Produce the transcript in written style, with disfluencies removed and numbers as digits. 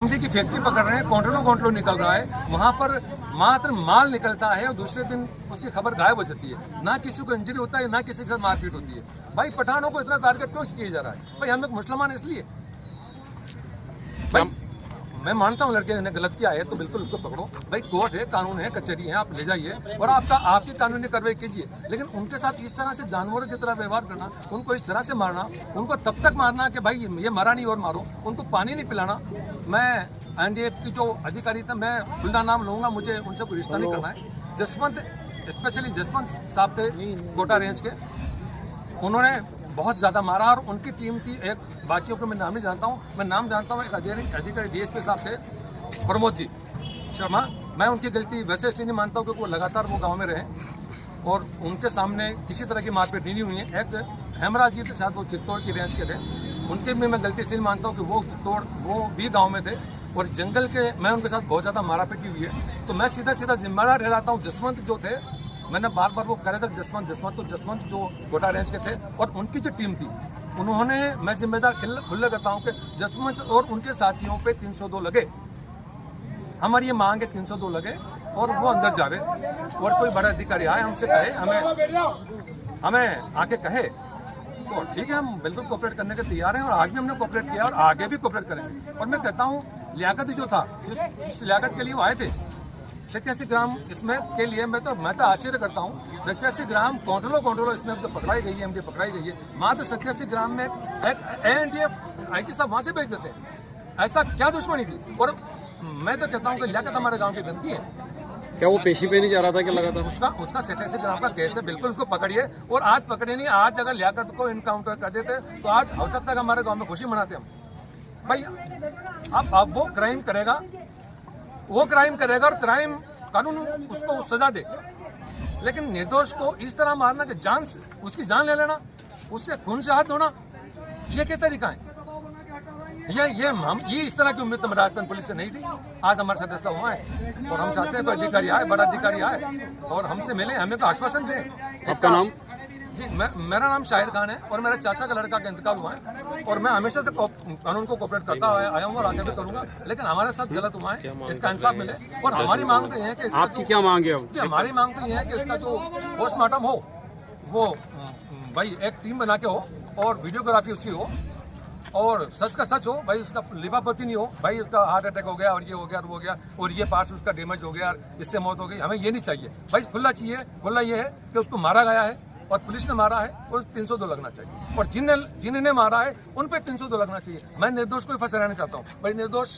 की फैक्ट्री पकड़ रहे हैं, कॉन्ट्रो निकल रहा है, वहाँ पर मात्र माल निकलता है और दूसरे दिन उसकी खबर गायब हो जाती है। ना किसी को इंजरी होता है, ना किसी के साथ मारपीट होती है। भाई पठानों को इतना टारगेट क्यों किया जा रहा है? भाई हम लोग मुसलमान इसलिए। भाई मैं मानता हूँ लड़के ने गलत किया है तो बिल्कुल उसको पकड़ो। भाई कोर्ट है, कानून है, कचहरी है, आप ले जाइए और आपकी कानूनी कार्रवाई कीजिए। लेकिन उनके साथ इस तरह से जानवरों की तरह व्यवहार करना, उनको इस तरह से मारना, उनको तब तक मारना कि भाई ये मरा नहीं और मारो, उनको पानी नहीं पिलाना। मैं एनडीएफ की जो अधिकारी था, मैं खुदा नाम लूँगा, मुझे उनसे कोई रिश्ता नहीं करना है। जसवंत, स्पेशली जसवंत साहब थे कोटा रेंज के, उन्होंने बहुत ज़्यादा मारा और उनकी टीम थी एक, बाकियों को मैं नाम नहीं जानता हूँ, मैं नाम जानता हूँ, एक अधिकारी डीएसपी साहब थे प्रमोद जी शर्मा। मैं उनकी गलती वैसे इसलिए नहीं मानता हूँ क्योंकि वो लगातार वो गाँव में रहे और उनके सामने किसी तरह की मारपीट नहीं हुई है। एक हेमराज जी थे शायद, वो चित्तौड़ की रेंज के थे, उनके भी मैं गलती इसलिए मानता हूँ कि वो चित्तौड़ वो भी गाँव में थे और जंगल के मैं उनके साथ बहुत ज़्यादा मारापीटी हुई है। तो मैं सीधा जिम्मेदार ठहराता हूँ। जसवंत जो थे, मैंने बार बार वो कह रहा था जसवंत तो जसवंत जो कोटा रेंज के थे और उनकी जो टीम थी, उन्होंने, मैं जिम्मेदार खुले करता हूँ कि जसवंत और उनके साथियों पे 302 लगे। हमारी ये मांग है 302 लगे और वो अंदर जावे और कोई बड़ा अधिकारी आए हमसे कहे, हमें आके कहे तो ठीक है, हम बिल्कुल कोऑपरेट करने के तैयार हैं और आगे हमने कोऑपरेट किया और आगे भी कोऑपरेट करेंगे। और मैं कहता हूँ लियाकत जो था, जिस लियाकत के लिए वो आए थे 87 ग्राम इसमें के लिए, मैं तो आश्चर्य करता हूँ। 87 ग्राम कॉन्ट्रोलो इसमें तो पकड़ाई गई है, एमडी पकड़ाई गई है। मात्र 87 ग्राम में एक एनडीएफ आईजी साहब वहाँ से भेज देते हैं। ऐसा क्या दुश्मनी थी? और मैं तो कहता हूँ कि लियाकत हमारे गाँव की गंदगी है। क्या वो पेशी पे नहीं जा रहा था? क्या लगा था उसका 87 ग्राम का केस है, बिल्कुल उसको पकड़िए। और आज पकड़े नहीं, आज अगर लियाकत को इनकाउंटर कर देते तो आज हो सकता है हमारे गाँव में खुशी मनाते हम। भाई अब वो क्राइम करेगा और क्राइम कानून उसको सजा दे, लेकिन निर्दोष को इस तरह मारना कि उसकी जान ले लेना, उसके खून से हाथ धोना, ये क्या तरीका है? ये इस तरह की उम्मीद तो राजस्थान पुलिस से नहीं थी। आज हमारे साथ ऐसा हुआ है और हम चाहते हैं कोई अधिकारी आए, बड़ा अधिकारी आए और हमसे मिले, हमें तो आश्वासन दें। आपका नाम? जी, मेरा नाम शाहिर खान है और मेरे चाचा का लड़का का इंतकाल हुआ है और मैं हमेशा से कानून को कोऑपरेट करता आया हूँ और आगे भी करूंगा, लेकिन हमारे साथ गलत हुआ है, इसका इंसाफ मिले। और हमारी मांग तो ये है कि आपकी क्या मांग है? जी, हमारी मांग तो ये है कि इसका जो पोस्टमार्टम हो वो भाई एक टीम बना के हो और वीडियोग्राफी उसकी हो और सच का सच हो। भाई उसका लिपापति नहीं हो, भाई उसका हार्ट अटैक हो गया और ये हो गया और वो हो गया और ये पार्ट्स उसका डैमेज हो गया और इससे मौत हो गई, हमें ये नहीं चाहिए। भाई खुला चाहिए। खुला ये है कि उसको मारा गया है और पुलिस ने मारा है और 302 लगना चाहिए और जिन्हें मारा है उन पे 302 लगना चाहिए। मैं निर्दोष को ही फंसा रहना चाहता हूँ। भाई निर्दोष